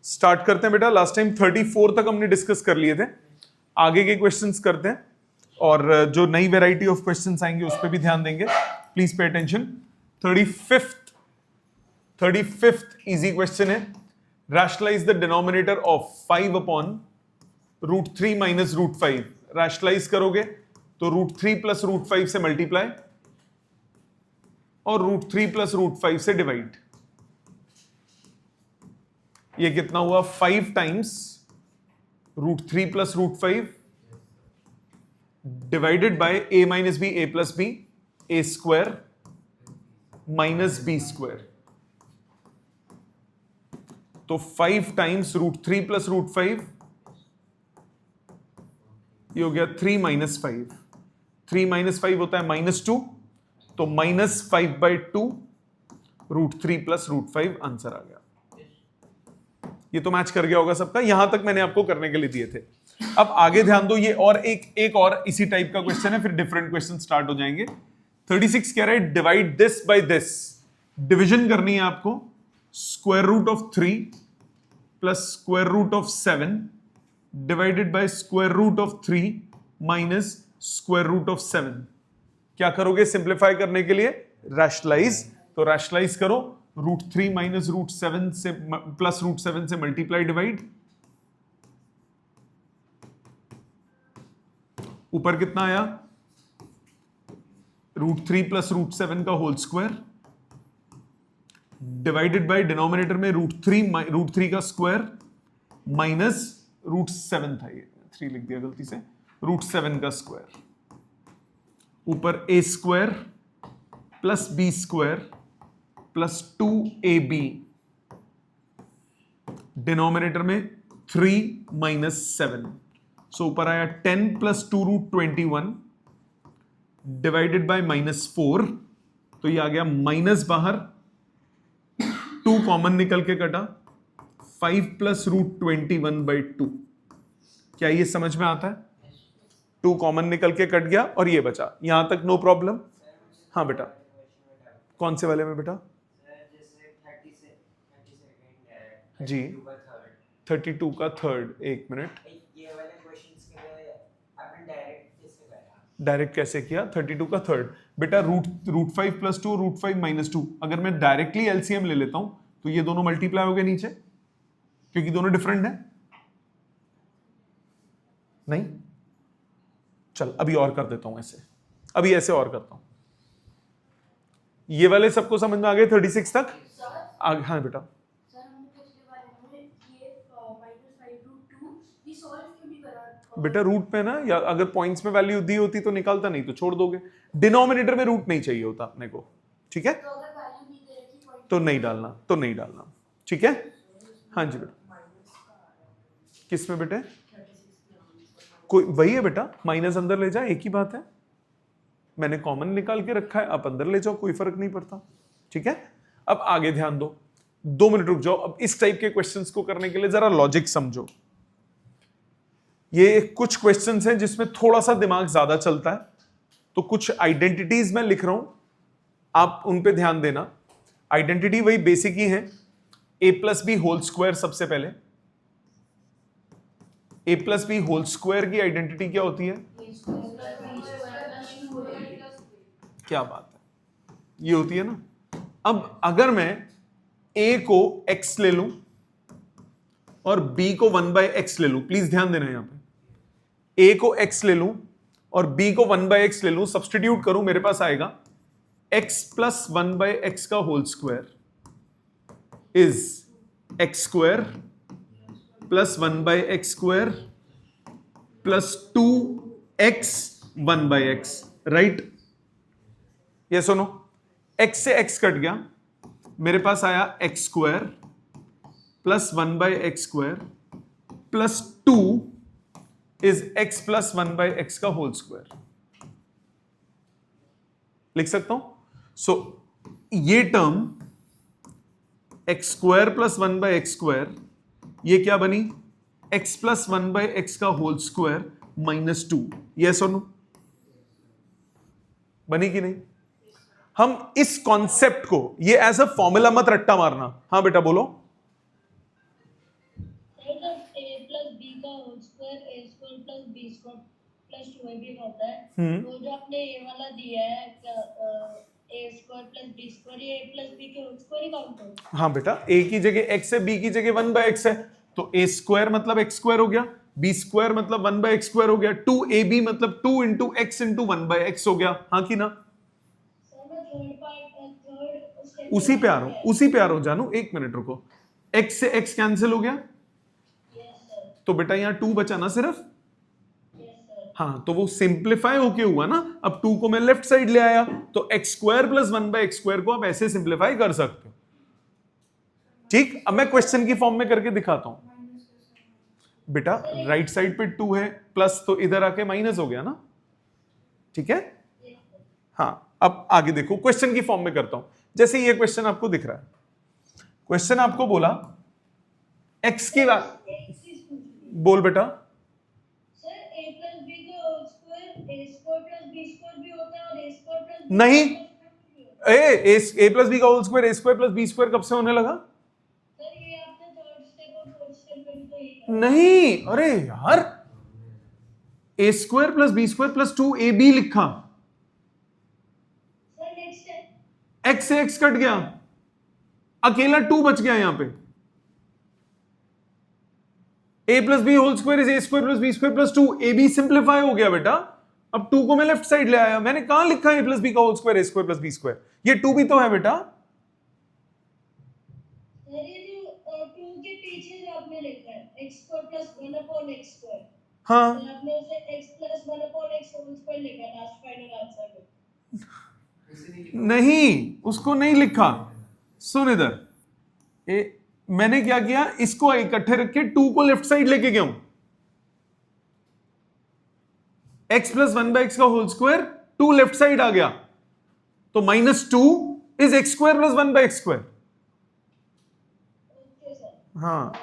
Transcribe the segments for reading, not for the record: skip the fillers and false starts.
Start करते हैं बेटा। लास्ट टाइम 34 तक हमने डिस्कस कर लिए थे, आगे के क्वेश्चंस करते हैं और जो नई वैरायटी ऑफ क्वेश्चंस आएंगे उस पर भी ध्यान देंगे। Please pay attention. 35th easy question है, rationalise the denominator of 5 upon √3 minus √5। Rationalise करोगे तो √3 प्लस √5 से मल्टीप्लाई और √3 प्लस √5 से डिवाइड। ये कितना हुआ? 5 times √3 plus √5 divided by a minus b a plus b a square minus b square. तो 5 टाइम्स √3 प्लस √5, ये हो गया 3 माइनस 5। 3 माइनस 5 होता है -2, तो -5/2 √3 प्लस √5 आंसर आ गया। ये तो मैच कर गया होगा सबका, यहां तक मैंने आपको करने के लिए दिए थे। अब आगे ध्यान दो, ये और एक और इसी टाइप का क्वेश्चन है, फिर डिफरेंट क्वेश्चन स्टार्ट हो जाएंगे। 36 कह रहा है divide this by this. Division करनी है आपको। Square root of 3 plus square root of 7 divided by square root of 3 minus square root of 7। क्या करोगे सिंप्लीफाई करने के लिए? रैशनलाइज। तो रैशनलाइज करो, √3 माइनस √7 से प्लस √7 से मल्टीप्लाई डिवाइड। ऊपर कितना आया? √3 प्लस √7 का whole square divided by denominator में √3 का स्क्वायर माइनस √7 था, ये 3 लिख दिया गलती से, √7 का स्क्वायर। ऊपर a square plus b square plus 2ab, denominator में 3 माइनस 7। सो ऊपर आया 10 प्लस 2√21 डिवाइडेड बाय -4। तो ये आ गया माइनस बाहर, 2 कॉमन निकल के कटा, 5 प्लस √21/2। क्या ये समझ में आता है? 2 कॉमन निकल के कट गया और ये बचा। यहां तक नो प्रॉब्लम? हाँ बेटा। कौन से वाले में बेटा? जी 32 का थर्ड। एक मिनट, डायरेक्ट कैसे किया? 32 का थर्ड बेटा, √5 प्लस 2 √5 माइनस 2। अगर मैं डायरेक्टली एलसीएम ले लेता हूं तो ये दोनों मल्टीप्लाई हो गए नीचे, क्योंकि दोनों डिफरेंट है। नहीं, चल अभी और कर देता हूं ऐसे, अभी ऐसे और करता हूं। ये वाले सबको समझ में आ गए 36 तक? हाँ बेटा। बेटा रूट पे ना, या अगर पॉइंट्स में वैल्यू दी होती तो निकालता, नहीं तो छोड़ दोगे। डिनोमिनेटर में रूट नहीं चाहिए होता अपने को, ठीक है? तो नहीं डालना, तो नहीं डालना, ठीक है? हाँ जी बेटा। किस में बेटे? कोई वही है बेटा, माइनस अंदर ले जाए, एक ही बात है। मैंने कॉमन निकाल के रखा है, आप अंदर ले जाओ, कोई फर्क नहीं पड़ता, ठीक है? अब आगे ध्यान दो, 2 मिनट रुक जाओ। अब इस टाइप के क्वेश्चंस को करने के लिए जरा लॉजिक समझो। ये कुछ क्वेश्चंस हैं जिसमें थोड़ा सा दिमाग ज्यादा चलता है, तो कुछ आइडेंटिटीज मैं लिख रहा हूं, आप उन पे ध्यान देना। आइडेंटिटी वही बेसिक ही है, a plus b whole square. सबसे पहले a plus b whole square की आइडेंटिटी क्या होती है? क्या बात है, ये होती है ना। अब अगर मैं a को x ले लूं और b को 1/x ले लूं, प्लीज ध्यान देना यहां पे। a को x ले लूं और b को 1/x ले लूं, सब्स्टिट्यूट करूं, मेरे पास आएगा x प्लस 1/x का whole square is x square plus 1/x square plus 2x 1/x, right? ये सुनो, x से x कट गया, मेरे पास आया x square plus 1/x square plus 2 is x plus 1/x का होल स्क्वायर। लिख सकता हूं? सो ये term x square plus 1/x square, ये क्या बनी? x प्लस 1/x का होल स्क्वायर -2। यस और नो? बनी कि नहीं? हम इस कॉन्सेप्ट को, ये एज अ फॉर्मूला मत रट्टा मारना। हाँ बेटा बोलो। Plus B square plus 2ab होता है। हम्म। तो जो आपने ये वाला दिया है ए स्क्वायर प्लस बी स्क्वायर, ये a प्लस बी के होल स्क्वायर ही काउंट होगा। हाँ बेटा, a की जगह x है, b की जगह 1/x है, तो a स्क्वायर मतलब x स्क्वायर हो गया, b स्क्वायर मतलब 1/x स्क्वायर हो गया, 2ab मतलब 2 इंटू x इंटू 1/x हो गया। हाँ कि ना? सर मैं थर्ड पार्ट थर्ड स्टेप उसी पे आ रहा हूं, उसी पे आ रहा हूं जानू, एक मिनट रुको। x से x कैंसिल हो गया, यस सर, तो बेटा यहां 2 बचा ना सिर्फ। Yes sir. हाँ, तो वो सिंप्लीफाई होके हुआ ना, अब 2 को मैं लेफ्ट साइड ले आया, तो x square plus 1/x square को आप ऐसे सिंप्लीफाई कर सकते हो। ठीक, अब मैं क्वेश्चन की फॉर्म में करके दिखाता हूं। बेटा राइट साइड पे 2 है, प्लस तो इधर आके माइनस हो गया ना, ठीक है। हाँ, अब आगे देखो, क्वेश्चन की फॉर्म में करता हूं। जैसे ये क्वेश्चन आपको दिख रहा है, क्वेश्चन आपको बोला x की बोल बेटा। सर a प्लस बी का whole square a square plus B square भी होता है और a स्क्वायर प्लस नहीं, ए प्लस बी का whole square a square plus B square कब से होने लगा? सर ये आपने थर्ड स्टेप और फोर्थ स्टेप में भी तो यही करा। नहीं, अरे यार, A square plus B square plus 2ab लिखा, सर नेक्स्ट स्टेप x से x कट गया, अकेला 2 बच गया यहां पे। a plus b whole square is a square plus B square plus 2ab simplify हो गया बेटा। अब 2 को मैं लेफ्ट साइड ले आया, मैंने कहां लिखा है a प्लस बी का होल स्क्वायर ए स्क्वायर प्लस बी स्क्वायर, ये 2 भी तो है बेटा। सर ये जो 2 के पीछे जो आपने लिखा है x square plus 1 upon x square, हाँ, तो आपने उसे x plus 1 upon x whole square लिखा है लास्ट फाइनल आंसर में। नहीं, उसको नहीं लिखा। सुन इधर, मैंने क्या किया, इसको इकट्ठे रख के 2 को लेफ्ट साइड लेके गया हूं। x प्लस 1/x का होल स्क्वायर 2 लेफ्ट साइड आ गया, तो -2 is x square plus 1/x square. Okay sir, हाँ,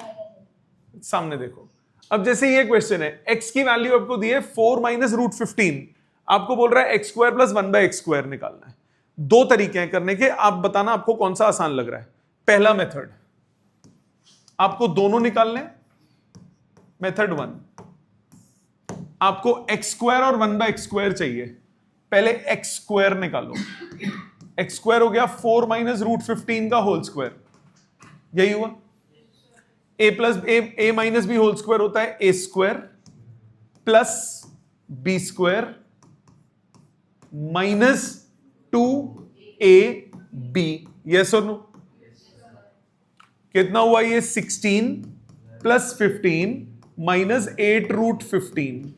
सामने देखो। अब जैसे ये क्वेश्चन है, x की वैल्यू आपको दी है 4 माइनस रूट 15, आपको बोल रहा है x square plus 1/x square निकालना है। दो तरीके हैं करने के, आप बताना आपको कौन सा आसान लग रहा है। पहला मेथड, आपको दोनों निकालने, मेथड 1, आपको x स्क्वायर और 1/x स्क्वायर चाहिए, पहले x स्क्वायर निकालो। x स्क्वायर हो गया 4 माइनस रूट 15 का होल स्क्वायर, यही हुआ। a plus a minus b whole square होता है a square plus b square minus 2ab, yes और नो? कितना हुआ ये? 16 प्लस 15 माइनस 8 रूट 15,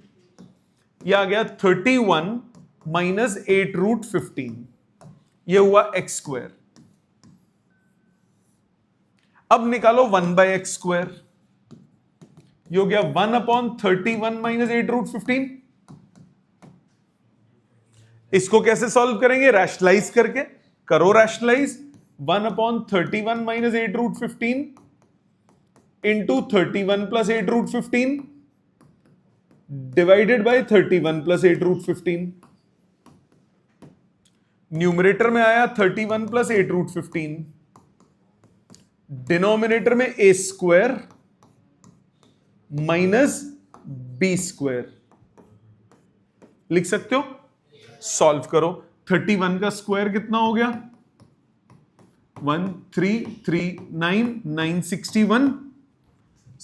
यह आ गया 31 माइनस 8 रूट 15, यह हुआ x स्क्वायर। अब निकालो 1/x स्क्वायर, ये हो गया 1 अपॉन 31 माइनस 8 रूट 15। इसको कैसे सॉल्व करेंगे? रैशनलाइज करके करो, rationalize 1 upon 31 minus 8 root 15 into 31 plus 8 root 15 divided by 31 plus 8 root 15। Numerator में आया 31 प्लस 8 रूट 15, डिनोमिनेटर में a square minus b square लिख सकते हो। सॉल्व करो, 31 का स्क्वायर कितना हो गया? 1339 961।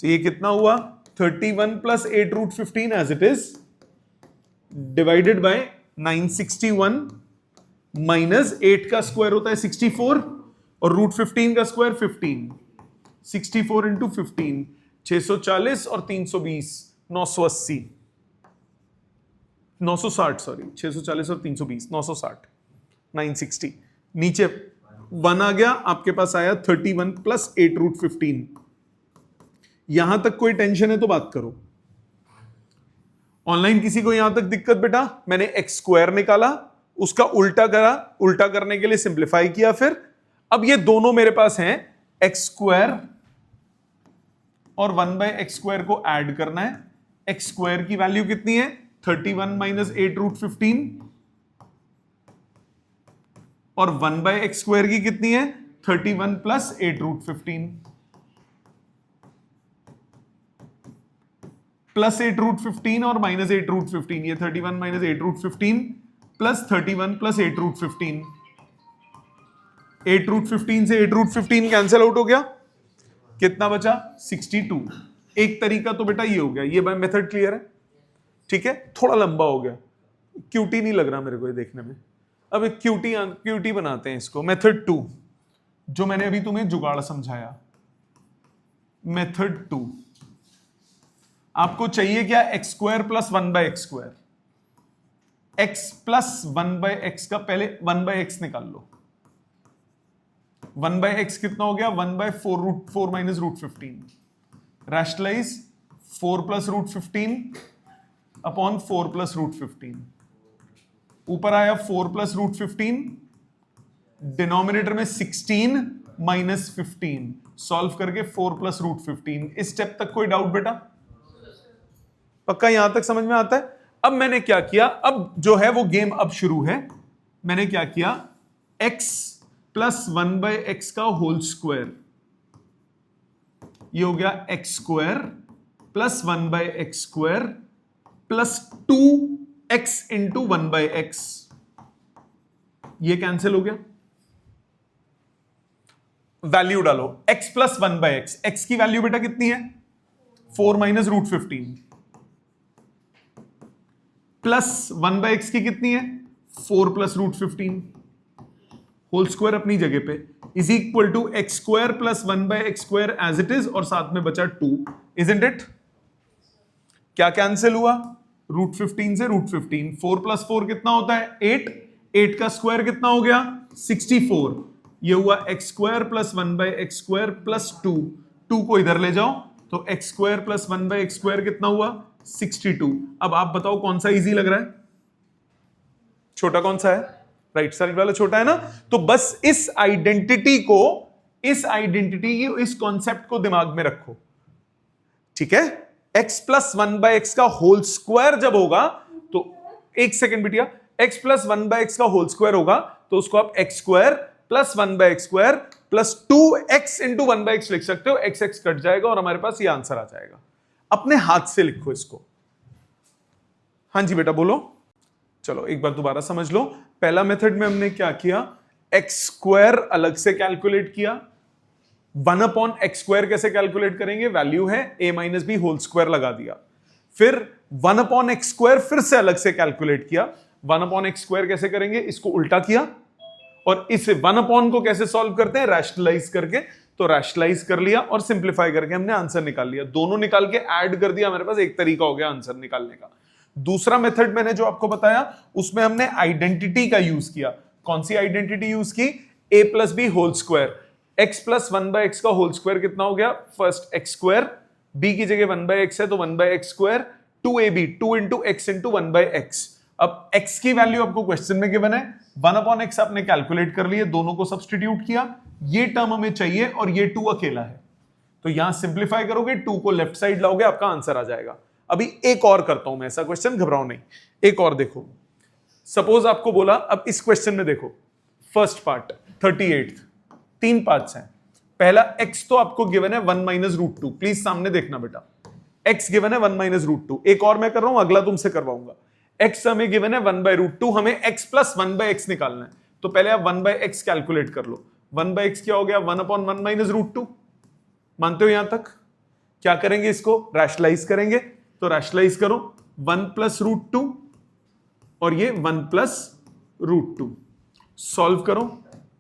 ये कितना हुआ? 31 plus 8 root 15 as it is divided by 961 minus 8 का स्क्वायर होता है 64 और रूट 15 का स्क्वायर 15, 64 इंटू 15 640 और 320 980 960, सॉरी 640 और 320 960 960। नीचे 1 आ गया, आपके पास आया 31 प्लस 8 रूट 15। यहां तक कोई टेंशन है तो बात करो। ऑनलाइन किसी को यहां तक दिक्कत? बेटा मैंने एक्स स्क्वायर निकाला, उसका उल्टा करा, उल्टा करने के लिए सिंप्लीफाई किया, फिर अब ये दोनों मेरे पास हैं, एक्स स्क्वायर और 1/x स्क्वायर को ऐड करना है। एक्स स्क्वायर की वैल्यू कितनी है? 31 माइनस 8 रूट 15 और 1/x स्क्वायर की कितनी है? 31 प्लस 8 रूट 15। प्लस 8√15 और माइनस 8√15, ये 31 माइनस 8√15 प्लस 31 प्लस 8√15, 8√15 से 8√15 कैंसिल आउट हो गया, कितना बचा 62। एक तरीका तो बेटा ये हो गया, ये मेथड क्लियर है, ठीक है। थोड़ा लंबा हो गया, क्यूटी नहीं लग रहा मेरे को ये देखने में। अब एक क्यूटी बनाते हैं इसको। मेथड 2 जो मैंने अभी तुम्हें जुगाड़ समझाया, मेथड 2 आपको चाहिए क्या, x square plus 1/x²। X plus 1/x का पहले 1/x निकाल लो। 1/x कितना हो गया, 1/4 minus √15। Rationalize 4 plus √15 upon 4 plus √15। ऊपर आया 4 प्लस √15, डिनोमिनेटर में 16 माइनस 15, सॉल्व करके 4 प्लस √15। इस स्टेप तक कोई डाउट बेटा? पक्का यहां तक समझ में आता है? अब मैंने क्या किया, अब जो है वो गेम अब शुरू है। मैंने क्या किया, x प्लस 1/x का होल स्क्वायर, ये हो गया x square plus 1/x² plus 2x into 1/x, ये कैंसिल हो गया। वैल्यू डालो, x प्लस 1/x, x की वैल्यू बेटा कितनी है 4 माइनस √15 प्लस 1/x की कितनी है 4 प्लस √15, होल स्क्वायर अपनी जगह पे, is equal to x square plus 1/x² as it is, और साथ में बचा 2, इजंट इट? क्या कैंसिल हुआ, √15 से √15, 4 प्लस 4 कितना होता है 8, 8 का स्क्वायर कितना हो गया 64, ये हुआ x square plus 1/x² plus 2, 2 को इधर ले जाओ तो एक्स स्क्वायर प्लस 1/x² कितना हुआ 62। अब आप बताओ कौन सा इजी लग रहा है, छोटा कौन सा है, राइट साइड वाला छोटा है ना। तो बस इस आइडेंटिटी को, इस कॉन्सेप्ट को दिमाग में रखो, ठीक है। x प्लस 1/x का होल स्क्वायर जब होगा तो, एक सेकेंड बिटिया, x प्लस 1/x का होल स्क्वायर होगा तो उसको आप x square plus 1/x² plus 2x into 1/x लिख सकते हो, x कट जाएगा और हमारे पास ये आंसर आ जाएगा। अपने हाथ से लिखो इसको। हाँ जी बेटा बोलो। चलो एक बार दोबारा समझ लो। पहला मेथड में हमने क्या किया, एक्स स्क्वायर अलग से कैलकुलेट किया, 1/x² कैसे कैलकुलेट करेंगे, वैल्यू है a minus b whole square लगा दिया। फिर 1/x² फिर से अलग से कैलकुलेट किया, 1/x² कैसे करेंगे, इसको उल्टा किया, और इस 1 को कैसे सॉल्व करते हैं, रैशनलाइज करके, तो रैशनलाइज कर लिया और सिंप्लीफाई करके हमने आंसर निकाल लिया। दोनों निकाल के ऐड कर दिया, हमारे पास एक तरीका हो गया आंसर निकालने का। दूसरा मेथड मैंने जो आपको बताया उसमें हमने आइडेंटिटी का यूज किया। कौन सी आइडेंटिटी यूज की, a plus b whole square, x plus 1/x का होल स्क्वायर कितना हो गया, फर्स्ट x स्क्वायर, b की जगह 1/x है तो 1/x², 2ab 2 into x into 1/x। अब x की वैल्यू आपको क्वेश्चन में गिवन है, 1/x आपने कैलकुलेट कर लिए, दोनों को सब्स्टिट्यूट किया, ये टर्म हमें चाहिए और ये 2 अकेला है, तो यहां सिंप्लीफाई करोगे, 2 को लेफ्ट साइड लाओगे, आपका आंसर आ जाएगा। अभी एक और करता हूं मैं ऐसा क्वेश्चन, घबराओ नहीं, एक और देखो। सपोज आपको बोला, अब इस क्वेश्चन में देखो, फर्स्ट पार्ट 38, 3 पार्ट्स हैं। पहला x तो आपको गिवन है 1 माइनस √2, प्लीज सामने देखना बेटा, x गिवन है 1 माइनस √2। एक और मैं कर रहा हूं, अगला तुमसे करवाऊंगा। x हमें गिवन है 1/√2, हमें x प्लस 1/x निकालना है, तो पहले आप 1/x कैलकुलेट कर लो। 1/x क्या हो गया, 1/1 माइनस √2, मानते हो यहां तक? क्या करेंगे, इसको रैशनलाइज करेंगे, तो रैशनलाइज करो, 1 प्लस √2 और ये 1 प्लस √2, सॉल्व करो,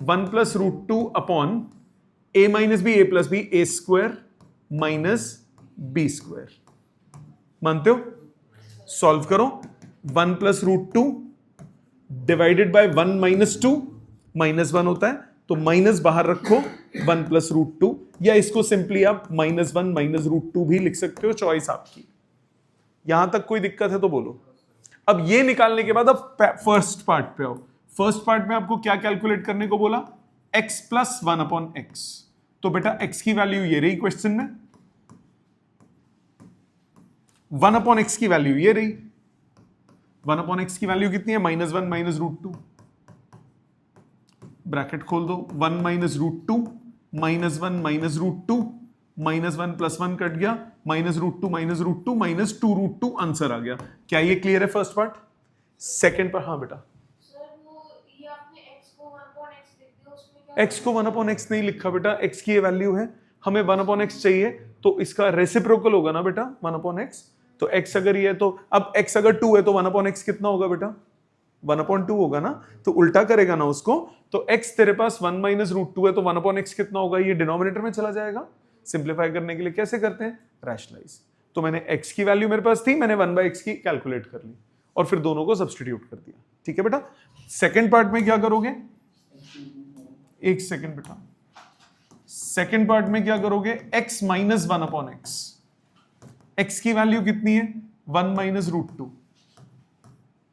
1 plus √2 upon a minus b, a plus b, a square minus b², मानते हो? सॉल्व करो, 1 प्लस √2 डिवाइडेड बाय 1 माइनस 2, -1 होता है तो माइनस बाहर रखो, 1 प्लस √2, या इसको सिंपली आप -1 माइनस √2 भी लिख सकते हो, चॉइस आपकी। यहां तक कोई दिक्कत है तो बोलो। अब ये निकालने के बाद अब फर्स्ट पार्ट पे आओ। फर्स्ट पार्ट में आपको क्या कैलकुलेट करने को बोला, x प्लस 1/x, तो बेटा x की वैल्यू ये रही क्वेश्चन में, 1/x की वैल्यू ये रही, 1/x की वैल्यू कितनी है, -1 माइनस √2, ब्रैकेट खोल दो, 1 माइनस √2 -1 माइनस √2 -1 + 1 कट गया, -√2 -√2 -2√2 आंसर आ गया। क्या ये क्लियर है फर्स्ट पार्ट? सेकंड पर, हाँ बेटा। सर वो ये आपने x को 1/x लिख दिया, उसमें क्या x को 1/x नहीं लिखा बेटा, x की ये वैल्यू है, हमें 1/x चाहिए, तो इसका रेसिप्रोकल होगा ना बेटा 1/x। तो x अगर ये है तो अब x अगर 2 है तो 1/x कितना होगा बेटा? 1/2 होगा ना, तो उल्टा करेगा ना उसको, तो x तेरे पास 1 -√2 है तो 1/x कितना होगा? ये डिनोमिनेटर में चला जाएगा। सिंप्लीफाई करने के लिए कैसे करते हैं? रैशनलाइज। तो मैंने x की वैल्यू मेरे पास थी, मैंने 1/x की कैलकुलेट कर ली और फिर दोनों को सब्सटीट्यूट कर दिया। ठीक है बेटा, सेकंड पार्ट में क्या करोगे? एक सेकंड बेटा, सेकंड पार्ट में क्या करोगे? x - 1/x, x की वैल्यू कितनी है? 1 -√2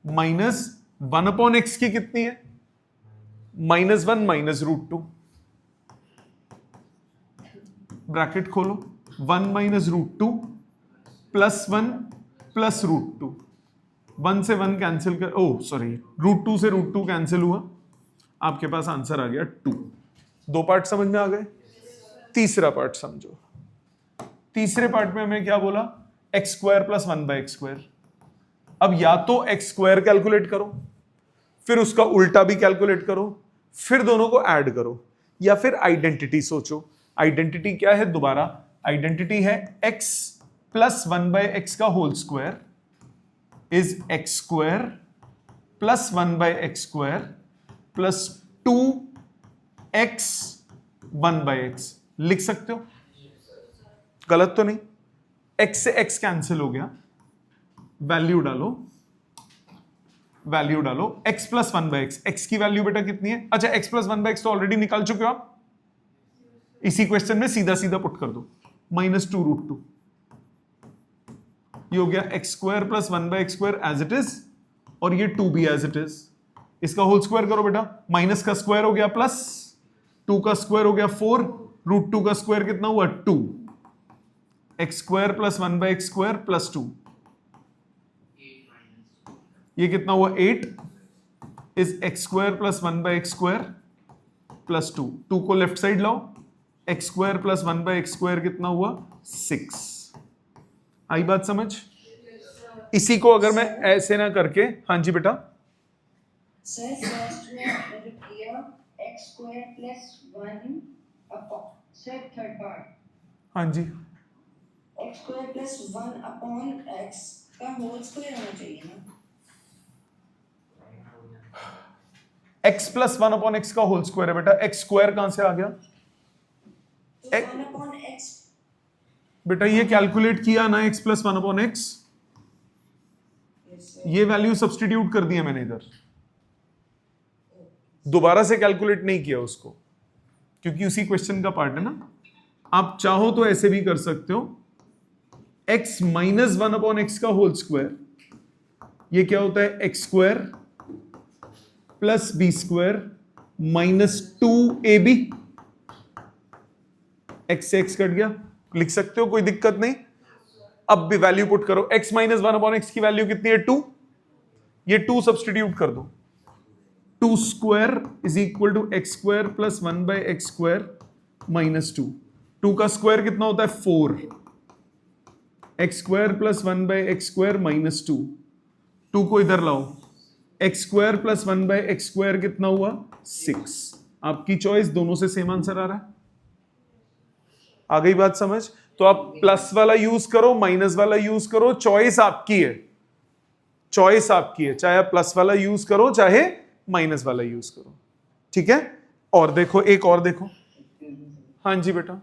माइनस 1/x की कितनी है? -1 -√2, ब्रैकेट खोलो, 1 -√2 + 1 + √2, 1 से 1 कैंसिल कर, ओ सॉरी, √2 से √2 कैंसिल हुआ, आपके पास आंसर आ गया 2। दो पार्ट समझ में आ गए? तीसरा पार्ट समझो। तीसरे पार्ट में हमें क्या बोला? x² + 1/x²। अब या तो x² कैलकुलेट करो, फिर उसका उल्टा भी कैलकुलेट करो, फिर दोनों को ऐड करो, या फिर आइडेंटिटी सोचो। आइडेंटिटी क्या है? दोबारा आइडेंटिटी है x + 1/x का whole square is x² + 1/x² + 2x 1/x। लिख सकते हो? गलत तो नहीं? x से x कैंसिल हो गया, वैल्यू डालो, वैल्यू डालो, x + 1/x, x की वैल्यू बेटा कितनी है? अच्छा, x + 1/x तो ऑलरेडी निकाल चुके हो आप, इसी क्वेश्चन में सीधा सीधा पुट कर दो, -2√2। ये हो गया x² + 1/x² as it is, और ये 2 भी एज इट इज। इसका होल स्क्वायर करो बेटा, माइनस का स्क्वायर हो गया प्लस, 2 का स्क्वायर हो गया 4, √2 का स्क्वायर कितना हुआ? 2। x² + 1/x² + 2, ये कितना हुआ? 8 इज x² + 1/x² + 2। 2 को लेफ्ट साइड लाओ, x² + 1/x² कितना हुआ? 6। आई बात समझ? इसी को अगर मैं ऐसे ना करके, हाँ जी बेटा, सर फर्स्ट में आपने जो किया x² + 1 upon, sir third part, हाँ जी, x² + 1 अपॉन x का होल स्क्वायर होना चाहिए ना? x + 1/x का होल स्क्वायर है बेटा, x² कहां से आ गया? तो 1 अपॉन x, बेटा ये कैलकुलेट किया ना x + 1/x, ये वैल्यू सब्सटीट्यूट कर दिया मैंने इधर, दोबारा से कैलकुलेट नहीं किया उसको, क्योंकि उसी क्वेश्चन का पार्ट है ना। आप चाहो तो ऐसे भी कर सकते हो, x - 1/x का होल स्क्वायर, ये क्या होता है? x² + b² - 2ab, x से x कट गया, लिख सकते हो, कोई दिक्कत नहीं। अब भी वैल्यू पुट करो, x - 1/x की वैल्यू कितनी है? 2, ये 2 सब्सटीट्यूट कर दो, 2² = x² + 1/x² - 2। 2 का स्क्वायर कितना होता है? 4, x² + 1/x² - 2। 2 को इधर लाओ, x² + 1/x² कितना हुआ? 6। आपकी चॉइस, दोनों से सेम आंसर आ रहा है। आ गई बात समझ? तो आप प्लस वाला यूज करो, माइनस वाला यूज करो, चॉइस आपकी है, चॉइस आपकी है, चाहे आप प्लस वाला यूज करो चाहे माइनस वाला यूज करो। ठीक है? और देखो, एक और देखो, हाँ जी बेटा,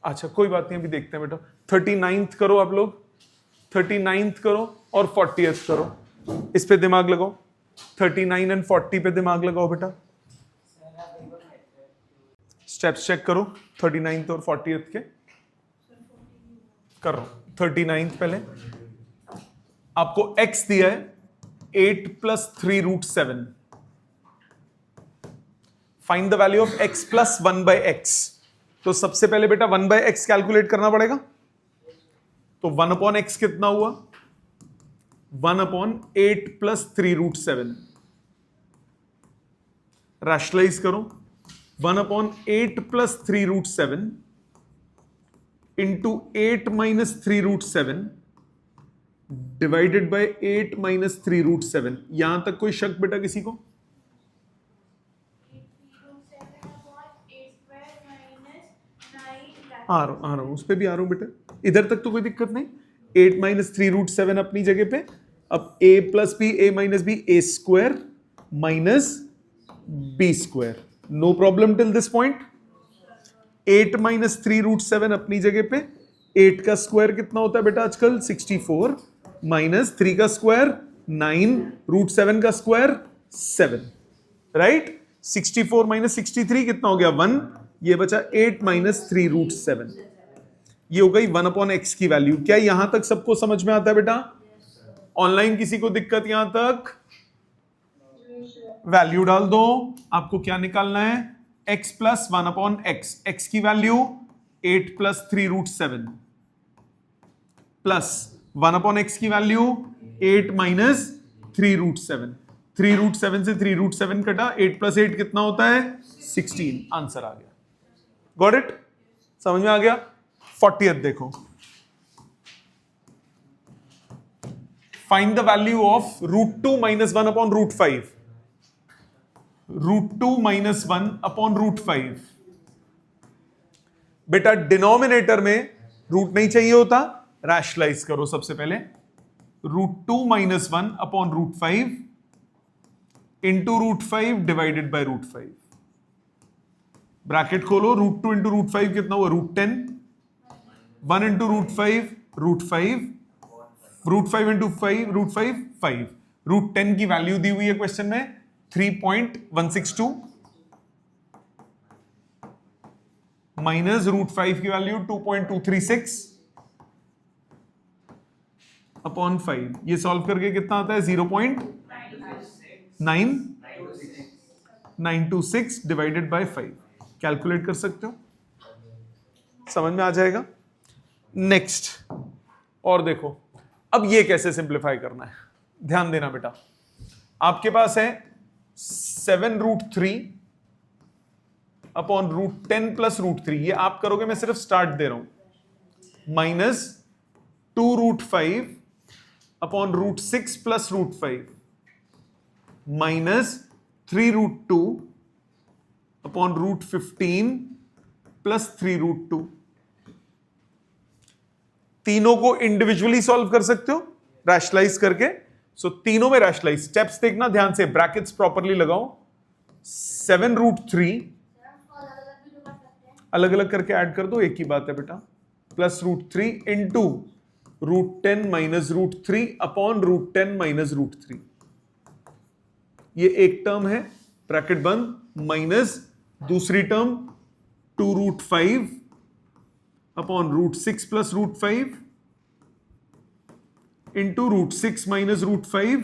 अच्छा कोई बात नहीं, अभी देखते हैं बेटा। 39th करो आप लोग, 39th करो और 40th करो, इस पे दिमाग लगाओ, 39 और 40 पे दिमाग लगाओ बेटा। स्टेप्स चेक करो 39th और 40th के, कर रहा हूं। 39th पहले आपको x दिया है 8 + 3√7, find the value of x + 1/x। तो सबसे पहले बेटा 1/x कैलकुलेट करना पड़ेगा, तो 1/x कितना हुआ? 1/8 + 3√7। रैशनलाइज करो, 1/8 plus 3 root 7 into 8 minus 3 root 7 divided bye 8 minus 3 root 7। यहां तक कोई शक बेटा किसी को? 8 आ रहा हूं उस पे भी आ रहा हूं बेटा, इधर तक तो कोई दिक्कत नहीं। 8 minus 3 root 7 अपनी जगह पे। अब a plus b a minus b a square minus b square, no problem till this point. 8 minus 3 root 7 अपनी जगह पे। 8 का स्क्वायर कितना होता है बेटा आजकल? 64 माइनस 3 का स्क्वायर 9 रूट 7 का स्क्वायर 7, राइट। 64 माइनस 63 कितना हो गया? 1। ये बचा 8 माइनस 3 रूट 7, ये हो गई 1/x की वैल्यू। क्या यहां तक सबको समझ में आता है बेटा? ऑनलाइन किसी को दिक्कत यहां तक? वैल्यू डाल दो। आपको क्या निकालना है? x प्लस 1/x, x की value 8 plus 3 root 7 plus 1/x की वैल्यू 8 माइनस 3 रूट 7। 3 रूट 7 से 3 रूट 7 कटा, 8 प्लस 8 कितना होता है? 16। आंसर आ गया। Got it? समझ में आ गया? 40th देखो, find the value of root 2 minus 1 upon root 5। Root 2 minus 1 upon root 5। बेटा डिनोमिनेटर में रूट नहीं चाहिए होता, रैशनलाइज करो सबसे पहले। Root 2 minus 1 upon root 5 into root 5 divided by root 5। Bracket खोलो, रूट 2 इंटू रूट 5 कितना हुआ? Root 10। 1 into root 5 root 5, root 5 into 5 root 5 5। Root 10 की वैल्यू दी हुई है क्वेश्चन में 3.162 माइनस रूट 5 की वैल्यू 2.236 अपॉन 5। ये सॉल्व करके कितना आता है? 0.926 डिवाइडेड बाय 5। कैलकुलेट कर सकते हो, समझ में आ जाएगा। नेक्स्ट, और देखो अब ये कैसे सिंप्लीफाई करना है, ध्यान देना बेटा। आपके पास है 7 root 3 upon root 10 plus root 3। ये आप करोगे, मैं सिर्फ स्टार्ट दे रहा हूं। Minus 2 root 5 upon root 6 plus root 5 minus 3 root 2 upon root 15 plus 3 root 2। तीनों को इंडिविजुअली सॉल्व कर सकते हो रैशनलाइज करके। सो तीनों में रैशनलाइज स्टेप्स देखना ध्यान से, ब्रैकेट्स प्रॉपरली लगाओ। 7 रूट 3 अलग अलग करके ऐड कर दो, एक ही बात है बेटा। Plus root 3 into root 10 minus root 3 upon root 10 minus root 3। ये एक टर्म है, ब्रैकेट बंद, माइनस दूसरी term 2 root 5 upon root 6 plus root 5 into root 6 minus root 5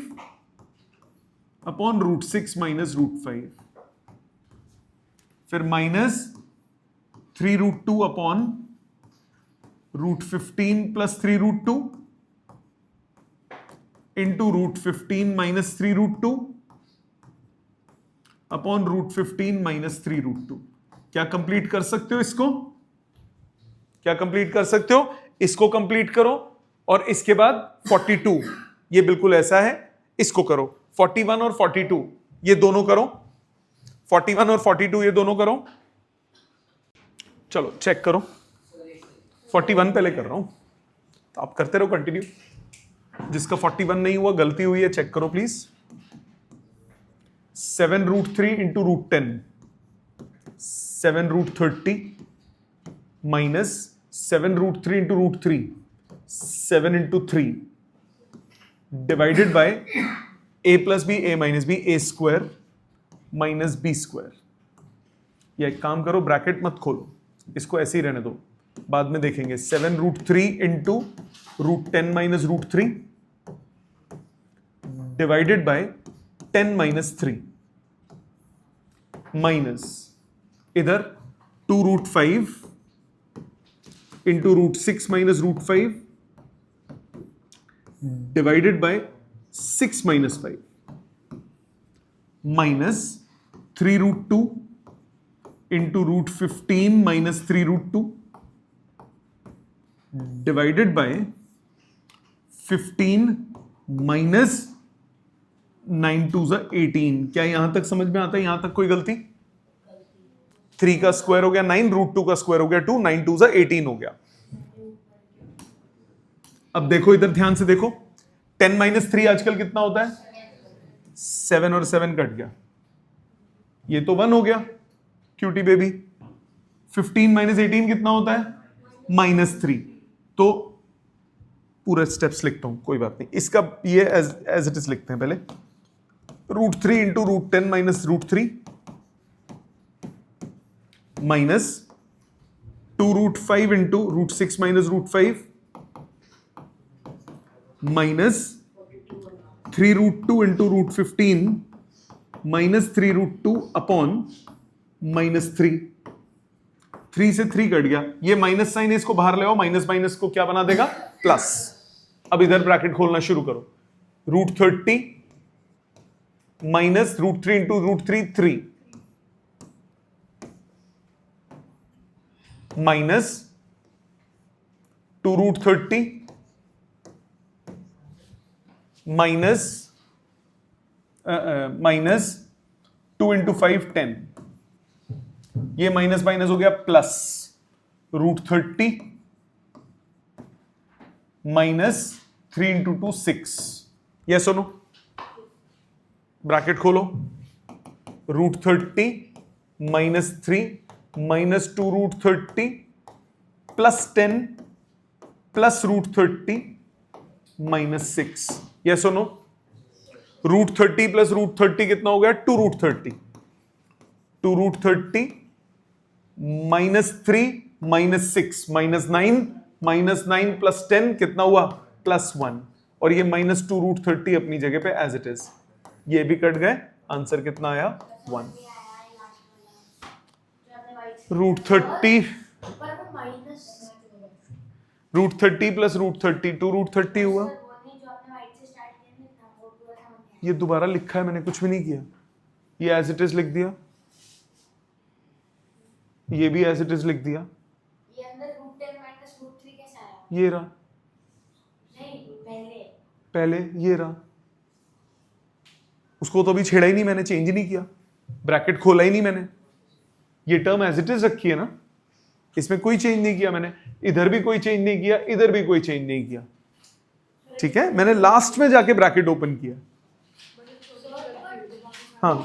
upon root 6 minus root 5। फिर minus 3 root 2 upon root 15 plus 3 root 2 into root 15 minus 3 root 2 upon root 15 minus 3 root 2। क्या complete कर सकते हो इसको? क्या complete कर सकते हो? इसको कंप्लीट करो और इसके बाद 42, ये बिल्कुल ऐसा है, इसको करो। 41 और 42 ये दोनों करो। 41 और 42 ये दोनों करो। चलो चेक करो। 41 पहले कर रहा हूं, तो आप करते रहो कंटिन्यू। जिसका 41 नहीं हुआ, गलती हुई है, चेक करो please. 7 root 3 into root 10, 7 root 30 minus 7 root 3 into root 3, 7 into 3 divided by a plus b a minus b a square minus b square. या एक काम करो, ब्रैकेट मत खोलो, इसको ऐसे ही रहने दो, बाद में देखेंगे। 7 root 3 into root 10 minus root 3 divided by 10 minus 3 minus इधर 2 root 5 into root 6 minus root 5 divided by 6 minus 5 minus 3 root 2 into root 15 minus 3 root 2 divided by 15 minus 9 2 18। क्या यहां तक समझ में आता है? यहां तक कोई गलती? 3 का स्क्वायर हो गया 9, रूट 2 का स्क्वायर हो गया 2, 9 2 18 हो गया। अब देखो इधर ध्यान से देखो, 10 माइनस 3 आजकल कितना होता है? 7 और 7 कट गया, ये तो 1 हो गया क्यूटी बेबी। 15 माइनस 18 कितना होता है? -3। तो पूरा स्टेप्स लिखता हूं, कोई बात नहीं, इसका ये एज इट इज लिखते हैं पहले। Root 3 into root 10 minus root 3 minus 2 root 5 into root 6 minus root 5 minus 3 root 2 into root 15 minus 3 root 2 upon -3। 3 से 3 कट गया, ये माइनस साइन है, इसको बाहर ले आओ, माइनस माइनस को क्या बना देगा? प्लस। अब इधर ब्रैकेट खोलना शुरू करो, root 30 minus root 3 into root 3 3 minus 2 root 30 minus 2 into 5 10, ये माइनस माइनस हो गया प्लस, रूट 30 माइनस 3 इंटू 2 6। ये सुनो, ब्रैकेट खोलो, root 30 minus 3 minus 2 root 30 plus 10 plus root 30 minus 6। ये सुनो, रूट 30 प्लस रूट 30 कितना हो गया? 2 root 30, 2 root 30 minus 3 minus 6 minus 9 plus 10 कितना हुआ? +1। और ये माइनस 2 रूट 30 अपनी जगह पे एज इट इज, ये भी कट गए, आंसर कितना आया? 1। रूट 30 प्लस रूट 30 2 रूट 30 हुआ। ये दोबारा लिखा है मैंने, कुछ भी नहीं किया, ये एज इट इज लिख दिया, ये भी एज इट इज लिख दिया। ये अंदर रूट 10 माइनस रूट 3 कैसे आया? ये रहा, नहीं पहले ये रहा, उसको तो अभी छेड़ा ही नहीं मैंने, चेंज नहीं किया, ब्रैकेट खोला ही नहीं मैंने, ये टर्म एज इट इज रखी है ना, इसमें कोई चेंज नहीं किया मैंने, इधर भी कोई चेंज नहीं किया, इधर भी कोई चेंज नहीं किया। ठीक है, मैंने लास्ट में जाके ब्रैकेट ओपन किया। हाँ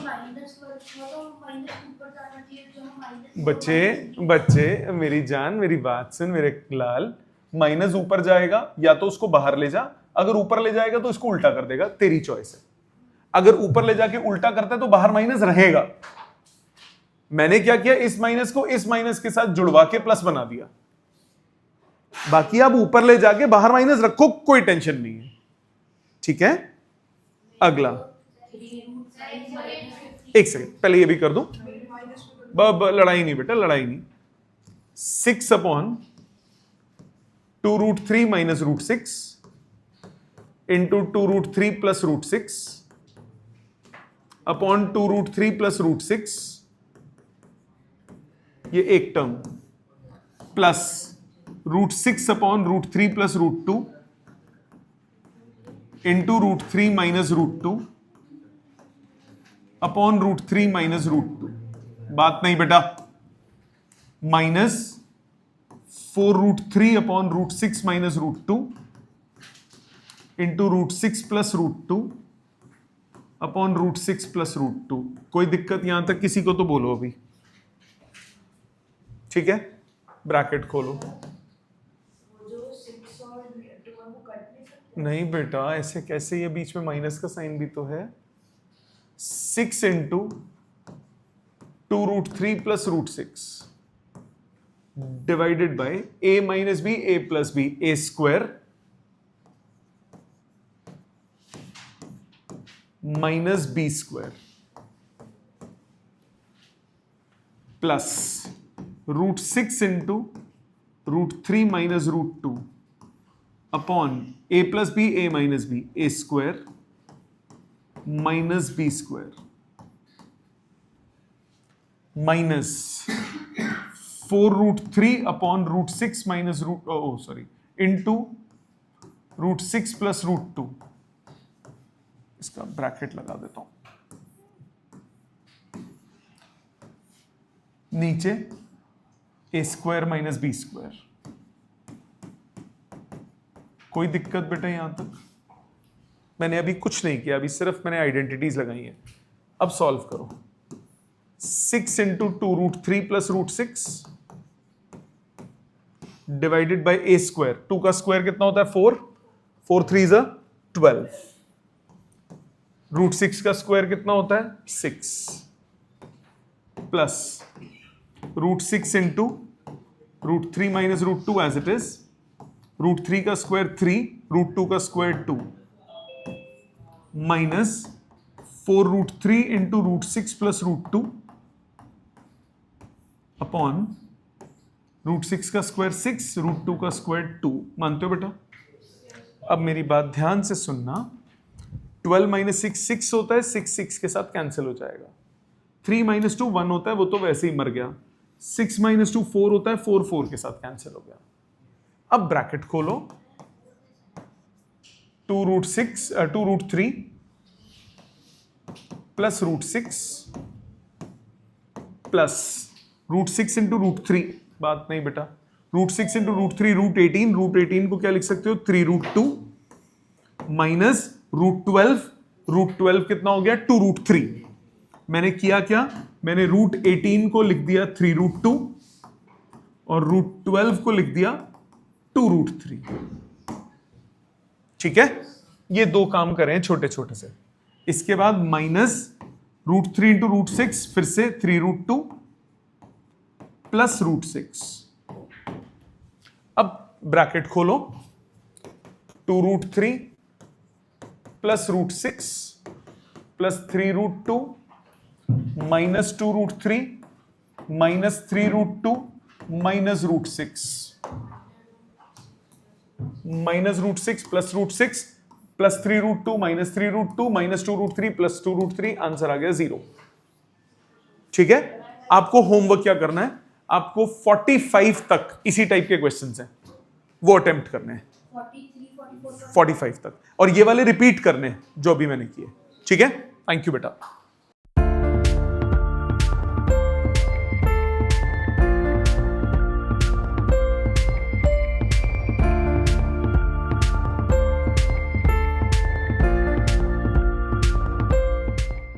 बच्चे मेरी जान, मेरी बात सुन मेरे लाल, माइनस ऊपर जाएगा या तो उसको बाहर ले जा, अगर ऊपर ले जाएगा तो इसको उल्टा कर देगा, तेरी चॉइस है। अगर ऊपर ले जाके उल्टा करता है तो बाहर माइनस रहेगा। मैंने क्या किया, इस माइनस को इस माइनस के साथ जुड़वा के प्लस बना दिया, बाकी आप ऊपर ले जाके बाहर माइनस रखो, कोई टेंशन नहीं है। ठीक है, अगला, एक सेकंड पहले ये भी कर दूं, लड़ाई नहीं बेटा, लड़ाई नहीं। 6 upon 2 root 3 minus root 6 into 2 root 3 plus root 6 upon 2 root 3 plus root 6, ये एक term, plus root 6 upon root 3 plus root 2 into root 3 minus root 2 upon root 3 minus root 2। बात नहीं बेटा, minus 4 root 3 upon root 6 minus root 2 into root 6 plus root 2 upon root 6 plus root 2। कोई दिक्कत यहां तक किसी को तो बोलो अभी। ठीक है, ब्रैकेट खोलो। नहीं बेटा, ऐसे कैसे, ये बीच में माइनस का साइन भी तो है। 6 into 2 root 3 plus root 6 divided by a minus b a plus b, a square minus b square plus root 6 into root 3 minus root 2 upon a plus b a minus b, a square minus b square. Minus 4√3 upon √6 minus into √6 plus √2। इसका bracket लगा देता हूं, नीचे a² minus b²। कोई दिक्कत बेटा यहां तक? मैंने अभी कुछ नहीं किया, अभी सिर्फ मैंने आइडेंटिटीज लगाई हैं। अब सॉल्व करो। 6 into 2√3 plus √6 divided by a²। 2 का स्क्वायर कितना होता है? 4। 4 3 is 12। √6 का स्क्वायर कितना होता है? 6 plus √6 into √3 minus √2 as it is. √3 का स्क्वायर 3, √2 का square 2 minus 4√3 into √6 plus √2 upon √6 का स्क्वायर 6, √2 का स्क्वायर 2। मानते हो बेटा? अब मेरी बात ध्यान से सुनना। 12 माइनस 6 6 होता है, 6 6 के साथ कैंसिल हो जाएगा। 3 माइनस 2 1 होता है, वो तो वैसे ही मर गया। 6 माइनस 2 4 होता है, 4 4 के साथ कैंसिल हो गया। अब ब्रैकेट खोलो। 2√3 प्लस √6 प्लस √6 इंटू √3। बात नहीं बेटा, √6 इंटू √3 √18। √18 को क्या लिख सकते हो? 3√2 माइनस √12। √12 कितना हो गया? 2√3। मैंने किया क्या? मैंने √18 को लिख दिया 3√2 और √12 को लिख दिया 2√3। ठीक है, ये दो काम करें छोटे छोटे से। इसके बाद माइनस √3 इंटू √6, फिर से 3√2 प्लस √6। अब ब्रैकेट खोलो। 2√3 plus √6 plus 3√2 minus 2√3 minus 3√2 minus √6 minus √6 plus √6 plus 3√2 minus 3√2 minus 2√3 plus 2√3। Answer आ गया 0। ठीक है, आपको होमवर्क क्या करना है? आपको 45 तक इसी टाइप के क्वेश्चंस हैं, वो अटेम्प्ट करने हैं। 45 तक, और ये वाले रिपीट करने हैं जो भी मैंने किए। ठीक है, थैंक यू बेटा।